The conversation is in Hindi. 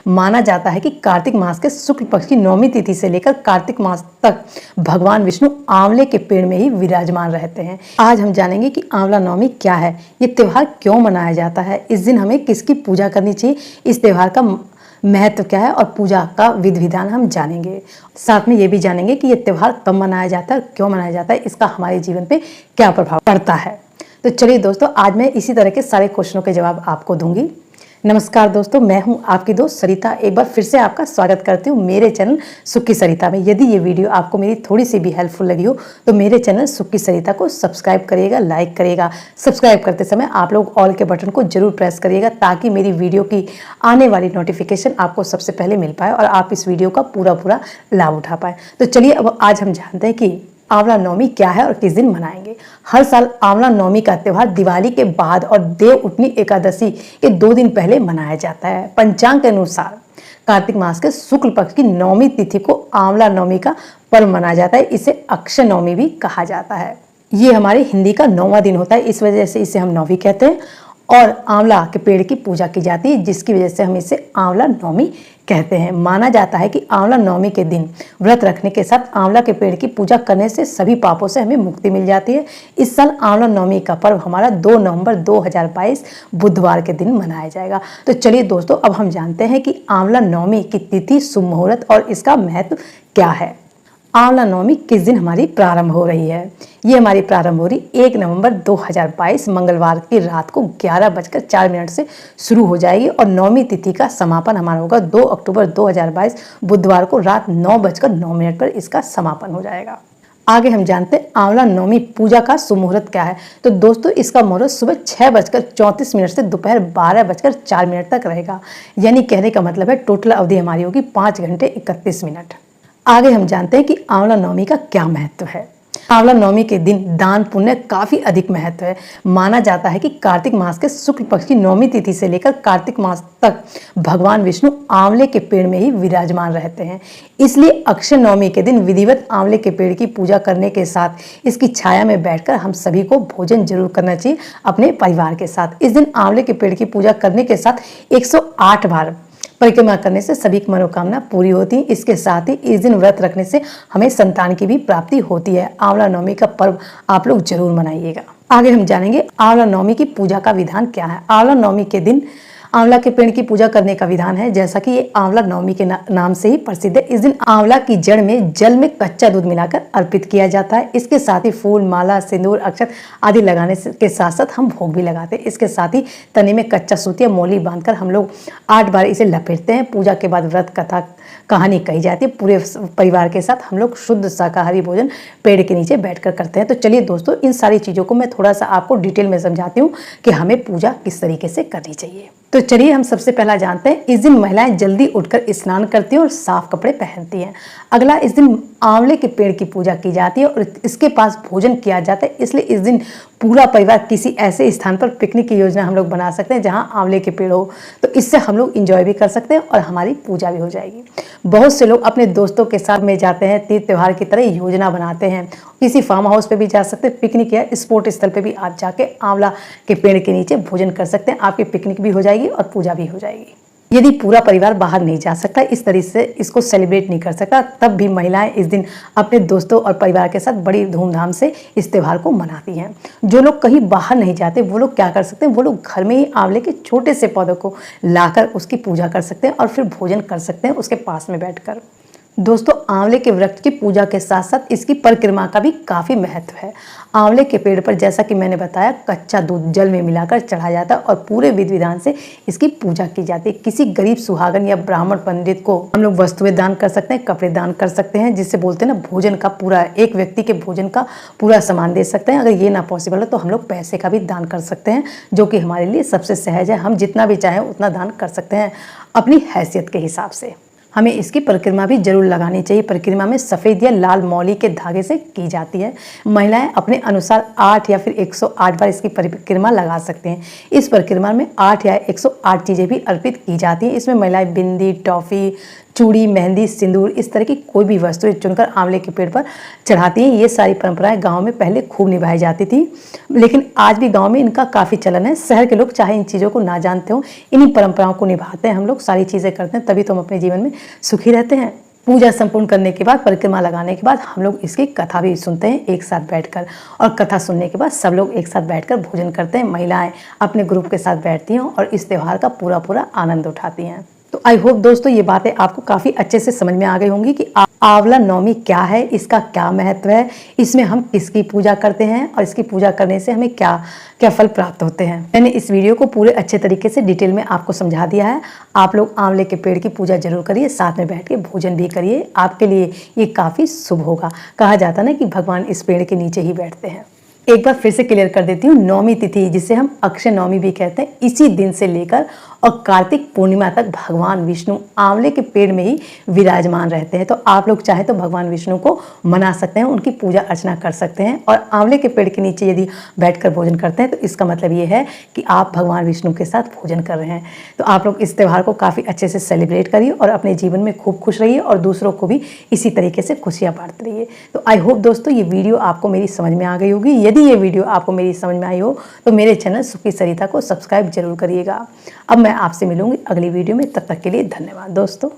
माना जाता है कि कार्तिक मास के शुक्ल पक्ष की नौमी तिथि से लेकर कार्तिक मास तक भगवान विष्णु आंवले के पेड़ में ही विराजमान रहते हैं। आज हम जानेंगे कि आंवला नवमी क्या है, ये त्योहार क्यों मनाया जाता है, इस दिन हमें किसकी पूजा करनी चाहिए, इस त्योहार का महत्व क्या है और पूजा का विधि विधान हम जानेंगे। साथ में ये भी जानेंगे कि ये त्योहार कब मनाया जाता है, क्यों मनाया जाता है, इसका हमारे जीवन पे क्या प्रभाव पड़ता है। तो चलिए दोस्तों, आज मैं इसी तरह के सारे क्वेश्चनों के जवाब आपको दूंगी। नमस्कार दोस्तों, मैं हूं आपकी दोस्त सरिता। एक बार फिर से आपका स्वागत करती हूं मेरे चैनल सुक्की सरिता में। यदि ये वीडियो आपको मेरी थोड़ी सी भी हेल्पफुल लगी हो तो मेरे चैनल सुक्की सरिता को सब्सक्राइब करिएगा, लाइक करिएगा। सब्सक्राइब करते समय आप लोग ऑल के बटन को जरूर प्रेस करिएगा ताकि मेरी वीडियो की आने वाली नोटिफिकेशन आपको सबसे पहले मिल पाए और आप इस वीडियो का पूरा लाभ उठा पाए। तो चलिए अब आज हम जानते हैं कि आंवला नवमी क्या है और किस दिन मनाएंगे। हर साल आंवला नवमी का त्योहार दिवाली के बाद और देव उठनी एकादशी के 2 दिन पहले मनाया जाता है। पंचांग के अनुसार कार्तिक मास के शुक्ल पक्ष की नवमी तिथि को आंवला नवमी का पर्व मनाया जाता है। इसे अक्षय नवमी भी कहा जाता है। ये हमारे हिंदी का 9वां दिन होता है, इस वजह से इसे हम नवमी कहते हैं। और आंवला के पेड़ की पूजा की जाती है, जिसकी वजह से हम इसे आंवला नवमी कहते हैं। माना जाता है कि आंवला नवमी के दिन व्रत रखने के साथ आंवला के पेड़ की पूजा करने से सभी पापों से हमें मुक्ति मिल जाती है। इस साल आंवला नवमी का पर्व हमारा 2 नवंबर 2022 बुधवार के दिन मनाया जाएगा। तो चलिए दोस्तों, अब हम जानते हैं कि आंवला नवमी की तिथि, शुभ मुहूर्त और इसका महत्व क्या है। आंवला नवमी किस दिन हमारी प्रारंभ हो रही है। ये हमारी प्रारंभ हो रही 1 नवंबर 2022 मंगलवार की रात को 11:04 से शुरू हो जाएगी और नवमी तिथि का समापन हमारा होगा 2 अक्टूबर 2022 बुधवार को रात 9:09 पर इसका समापन हो जाएगा। आगे हम जानते हैं आंवला नवमी पूजा का शुभ मुहूर्त क्या है। तो दोस्तों, इसका मुहूर्त सुबह 6:34 से दोपहर 12:04 तक रहेगा। यानी कहने का मतलब है टोटल अवधि हमारी होगी 5 घंटे 31 मिनट। आगे हम जानते हैं कि आंवला नवमी का क्या महत्व है। आंवला नवमी के दिन दान पुण्य काफी अधिक महत्व है। माना जाता है कि कार्तिक मास के शुक्ल पक्ष की नवमी तिथि से लेकर कार्तिक मास तक भगवान विष्णु आंवले के पेड़ में ही विराजमान रहते हैं। इसलिए अक्षय नवमी के दिन विधिवत आंवले के पेड़ की पूजा करने के साथ इसकी छाया में बैठकर हम सभी को भोजन जरूर करना चाहिए अपने परिवार के साथ। इस दिन आंवले के पेड़ की पूजा करने के साथ 108 बार परिक्रमा करने से सभी की मनोकामना पूरी होती है। इसके साथ ही इस दिन व्रत रखने से हमें संतान की भी प्राप्ति होती है। आंवला नवमी का पर्व आप लोग जरूर मनाइएगा। आगे हम जानेंगे आंवला नवमी की पूजा का विधान क्या है। आंवला नवमी के दिन आंवला के पेड़ की पूजा करने का विधान है, जैसा कि ये आंवला नवमी के नाम से ही प्रसिद्ध है। इस दिन आंवला की जड़ में जल में कच्चा दूध मिलाकर अर्पित किया जाता है। इसके साथ ही फूल, माला, सिंदूर, अक्षत आदि लगाने के साथ साथ हम भोग भी लगाते हैं। इसके साथ ही तने में कच्चा सूत या मोली बांधकर हम लोग 8 बार इसे लपेटते हैं। पूजा के बाद व्रत कथा कहानी कही जाती है। पूरे परिवार के साथ हम लोग शुद्ध शाकाहारी भोजन पेड़ के नीचे बैठकर करते हैं। तो चलिए दोस्तों, इन सारी चीज़ों को मैं थोड़ा सा आपको डिटेल में समझाती हूँ कि हमें पूजा किस तरीके से करनी चाहिए। तो चलिए हम सबसे पहला जानते हैं, इस दिन महिलाएं जल्दी उठकर स्नान करती हैं और साफ कपड़े पहनती हैं। अगला, इस दिन आंवले के पेड़ की पूजा की जाती है और इसके पास भोजन किया जाता है। इसलिए इस दिन पूरा परिवार किसी ऐसे स्थान पर पिकनिक की योजना हम लोग बना सकते हैं जहां आंवले के पेड़ हो। तो इससे हम लोग इंजॉय भी कर सकते हैं और हमारी पूजा भी हो जाएगी। बहुत से लोग अपने दोस्तों के साथ में जाते हैं, तीज त्योहार की तरह योजना बनाते हैं। किसी फार्म हाउस पे भी जा सकते हैं, पिकनिक या स्पोर्ट स्थल पे भी आप जाके आंवला के पेड़ के नीचे भोजन कर सकते हैं। आपकी पिकनिक भी हो जाएगी और पूजा भी हो जाएगी। यदि पूरा परिवार बाहर नहीं जा सकता, इस तरीके से इसको सेलिब्रेट नहीं कर सकता, तब भी महिलाएं इस दिन अपने दोस्तों और परिवार के साथ बड़ी धूमधाम से इस त्यौहार को मनाती हैं। जो लोग कहीं बाहर नहीं जाते वो लोग क्या कर सकते हैं, वो लोग घर में ही आंवले के छोटे से पौधों को लाकर उसकी पूजा कर सकते हैं और फिर भोजन कर सकते हैं उसके पास में बैठकर। दोस्तों, आंवले के वृक्ष की पूजा के साथ साथ इसकी परिक्रमा का भी काफ़ी महत्व है। आंवले के पेड़ पर, जैसा कि मैंने बताया, कच्चा दूध जल में मिलाकर चढ़ाया जाता है और पूरे विधि विधान से इसकी पूजा की जाती है। किसी गरीब सुहागन या ब्राह्मण पंडित को हम लोग वस्तुएं दान कर सकते हैं, कपड़े दान कर सकते हैं, जिससे बोलते हैं ना, भोजन का पूरा, एक व्यक्ति के भोजन का पूरा सामान दे सकते हैं। अगर ये ना पॉसिबल है तो हम लोग पैसे का भी दान कर सकते हैं, जो कि हमारे लिए सबसे सहज है। हम जितना भी चाहें उतना दान कर सकते हैं अपनी हैसियत के हिसाब से। हमें इसकी परिक्रमा भी जरूर लगानी चाहिए। परिक्रमा में सफ़ेद या लाल मौली के धागे से की जाती है। महिलाएं अपने अनुसार 8 या फिर 108 बार इसकी परिक्रमा लगा सकते हैं। इस परिक्रमा में 8 या 108 चीज़ें भी अर्पित की जाती हैं। इसमें महिलाएं बिंदी, टॉफ़ी, चूड़ी, मेहंदी, सिंदूर, इस तरह की कोई भी वस्तुएं चुनकर आंवले के पेड़ पर चढ़ाती हैं। ये सारी परंपराएं गांव में पहले खूब निभाई जाती थी, लेकिन आज भी गांव में इनका काफ़ी चलन है। शहर के लोग चाहे इन चीज़ों को ना जानते हो, इन्हीं परंपराओं को निभाते हैं। हम लोग सारी चीज़ें करते हैं, तभी तो हम अपने जीवन में सुखी रहते हैं। पूजा संपूर्ण करने के बाद, परिक्रमा लगाने के बाद हम लोग इसकी कथा भी सुनते हैं एक साथ बैठकर, और कथा सुनने के बाद सब लोग एक साथ बैठकर भोजन करते हैं। महिलाएं अपने ग्रुप के साथ बैठती हैं और इस त्यौहार का पूरा आनंद उठाती हैं। तो आई होप दोस्तों ये बातें आपको काफ़ी अच्छे से समझ में आ गई होंगी कि आंवला नवमी क्या है, इसका क्या महत्व है, इसमें हम किसकी पूजा करते हैं और इसकी पूजा करने से हमें क्या क्या फल प्राप्त होते हैं। मैंने इस वीडियो को पूरे अच्छे तरीके से डिटेल में आपको समझा दिया है। आप लोग आंवले के पेड़ की पूजा जरूर करिए, साथ में बैठ के भोजन भी करिए, आपके लिए ये काफ़ी शुभ होगा। कहा जाता है ना कि भगवान इस पेड़ के नीचे ही बैठते हैं। एक बार फिर से क्लियर कर देती हूँ, नौमी तिथि जिसे हम अक्षय नवमी भी कहते हैं, इसी दिन से लेकर और कार्तिक पूर्णिमा तक भगवान विष्णु आंवले के पेड़ में ही विराजमान रहते हैं। तो आप लोग चाहे तो भगवान विष्णु को मना सकते हैं, उनकी पूजा अर्चना कर सकते हैं, और आंवले के पेड़ के नीचे यदि बैठकर भोजन करते हैं तो इसका मतलब ये है कि आप भगवान विष्णु के साथ भोजन कर रहे हैं। तो आप लोग इस त्यौहार को काफ़ी अच्छे से सेलिब्रेट करिए और अपने जीवन में खूब खुश रहिए और दूसरों को भी इसी तरीके से खुशियाँ बांटते रहिए। तो आई होप दोस्तों ये वीडियो आपको मेरी समझ में आ गई होगी। यदि ये वीडियो आपको मेरी समझ में आई हो तो मेरे चैनल सुखी सरिता को सब्सक्राइब जरूर करिएगा। अब मैं आपसे मिलूंगी अगली वीडियो में, तब तक के लिए धन्यवाद दोस्तों।